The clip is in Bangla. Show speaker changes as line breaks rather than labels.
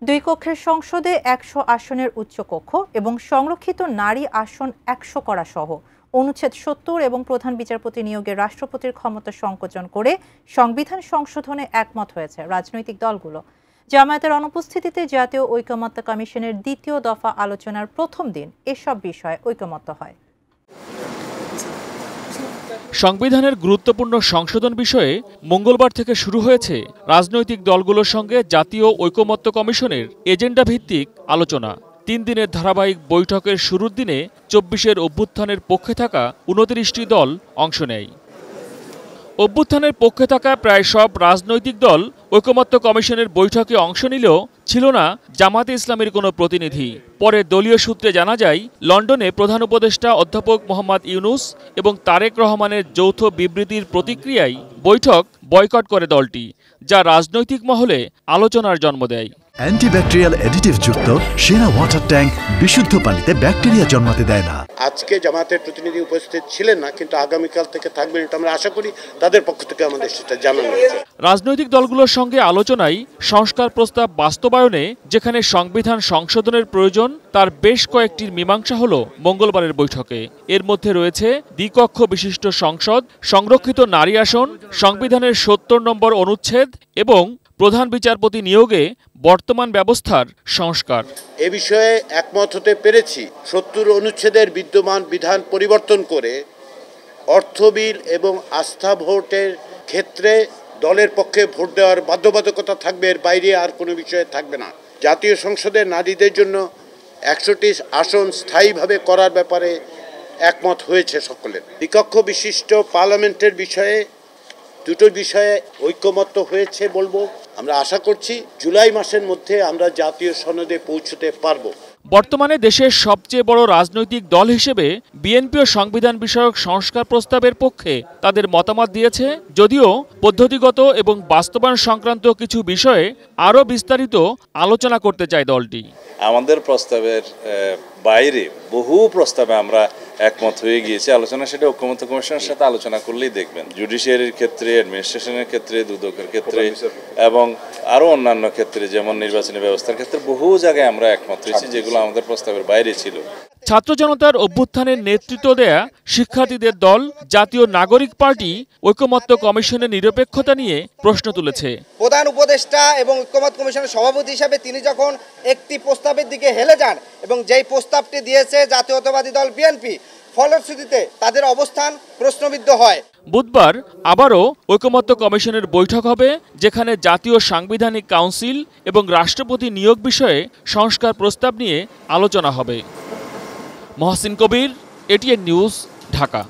দুই কক্ষের সংসদে ১০০ আসনের উচ্চকক্ষ এবং সংরক্ষিত নারী আসন ১০০ করা সহ অনুচ্ছেদ ৭০ এবং প্রধান বিচারপতি নিয়োগে রাষ্ট্রপতির ক্ষমতা সংকোচন করে সংবিধান সংশোধনে একমত হয়েছে রাজনৈতিক দলগুলো। জামায়াতের অনুপস্থিতিতে জাতীয় ঐকমত্য কমিশনের দ্বিতীয় দফা আলোচনার প্রথম দিন এসব বিষয়ে ঐকমত্য হয়।
সংবিধানের গুরুত্বপূর্ণ সংশোধন বিষয়ে মঙ্গলবার থেকে শুরু হয়েছে রাজনৈতিক দলগুলোর সঙ্গে জাতীয় ঐকমত্য কমিশনের এজেন্ডা ভিত্তিক আলোচনা। ৩ দিনের ধারাবাহিক বৈঠকের শুরুর দিনে ২৪-এর অভ্যুত্থানের পক্ষে থাকা ২৯টি দল অংশ নেয়। অভ্যুত্থানের পক্ষে থাকা প্রায় সব রাজনৈতিক দল ঐকমত্য কমিশনের বৈঠকে অংশ নিলেও ছিল না জামায়াতে ইসলামের কোনো প্রতিনিধি। পরে দলীয় সূত্রে জানা যায়, লন্ডনে প্রধান উপদেষ্টা অধ্যাপক মোহাম্মদ ইউনুস এবং তারেক রহমানের যৌথ বিবৃতির প্রতিক্রিয়ায় বৈঠক বয়কট করে দলটি, যা রাজনৈতিক মহলে আলোচনার জন্ম দেয়।
অ্যান্টিব্যাকটেরিয়াল অ্যাডিটিভ যুক্ত সেরা ওয়াটার ট্যাঙ্ক বিশুদ্ধ পানিতে ব্যাকটেরিয়া জন্মাতে দেয় না।
আজকে জামায়াতের প্রতিনিধি উপস্থিত ছিলেন না, কিন্তু আগামীকাল থেকে থাকবেন, এটা আমরা আশা করি। তাদের পক্ষ থেকে আমাদের সেটা জানানো হয়েছে।
রাজনৈতিক দলগুলোর সঙ্গে আলোচনায় সংস্কার প্রস্তাব বাস্তবায়নে যেখানে সংবিধান সংশোধনের প্রয়োজন, তার বেশ কয়েকটির মীমাংসা হলো মঙ্গলবারের বৈঠকে। এর মধ্যে রয়েছে দ্বিকক্ষ বিশিষ্ট সংসদ, সংরক্ষিত নারী আসন, সংবিধানের ৭০ নম্বর অনুচ্ছেদ এবং প্রধান বিচারপতি নিয়োগে বর্তমান ব্যবস্থার সংস্কার।
এ বিষয়ে একমত হতে পেরেছি। ৭০ অনুচ্ছেদের বিদ্যমান বিধান পরিবর্তন করে অর্থ বিল এবং আস্থা ভোটের ক্ষেত্রে দলের পক্ষে ভোট দেওয়ার বাধ্যবাধকতা থাকবে, এর বাইরে আর কোনো বিষয়ে থাকবে না। জাতীয় সংসদে নারীদের জন্য ১০০টি আসন স্থায়ীভাবে করার ব্যাপারে একমত হয়েছে সকলের। দ্বিকক্ষ বিশিষ্ট পার্লামেন্টের বিষয়ে দুটো বিষয়ে ঐকমত্য হয়েছে বলবো। আমরা আশা করছি জুলাই মাসের মধ্যে আমরা জাতীয় সনদে পৌঁছতে পারবো।
বর্তমানে দেশের সবচেয়ে বড় রাজনৈতিক দল হিসেবে বিএনপিও সংবিধান বিষয়ক সংস্কার প্রস্তাবের পক্ষে তাদের মতামত দিয়েছে, যদিও পদ্ধতিগত এবং বাস্তবায়ন সংক্রান্ত কিছু বিষয়ে আরও বিস্তারিত আলোচনা করতে চায় দলটি।
আমাদের প্রস্তাবের বাইরে বহু প্রস্তাবে আমরা একমত হয়ে গিয়েছে আলোচনা, সেটা ঐকমত্য কমিশনের সাথে আলোচনা করলেই দেখবেন। জুডিশিয়ারির ক্ষেত্রে, অ্যাডমিনিস্ট্রেশনের ক্ষেত্রে, দুদকের ক্ষেত্রে এবং আরও অন্যান্য ক্ষেত্রে, যেমন নির্বাচনী ব্যবস্থার ক্ষেত্রে বহু জায়গায় আমরা একমত হয়েছি, যেগুলো আমাদের প্রস্তাবের বাইরে ছিল।
ছাত্র জনতার অভ্যুত্থানের নেতৃত্ব দেয়া শিক্ষার্থীদের দল জাতীয় নাগরিক পার্টি ঐকমত্য কমিশনের নিরপেক্ষতা নিয়ে প্রশ্ন তুলেছে।
প্রধান উপদেষ্টা এবং ঐকমত্য কমিশনের সভাপতি হিসাবে তিনি যখন একটি প্রস্তাবের দিকে হেলে যান এবং যেই প্রস্তাবটি দিয়েছে জাতীয়তাবাদী দল বিএনপি, ফলশ্রুতিতে তাদের অবস্থান প্রশ্নবিদ্ধ হয়।
বুধবার আবারও ঐকমত্য কমিশনের বৈঠক হবে, যেখানে জাতীয় সাংবিধানিক কাউন্সিল এবং রাষ্ট্রপতি নিয়োগ বিষয়ে সংস্কার প্রস্তাব নিয়ে আলোচনা হবে। মহসিন কবির, এটিএন নিউজ, ঢাকা।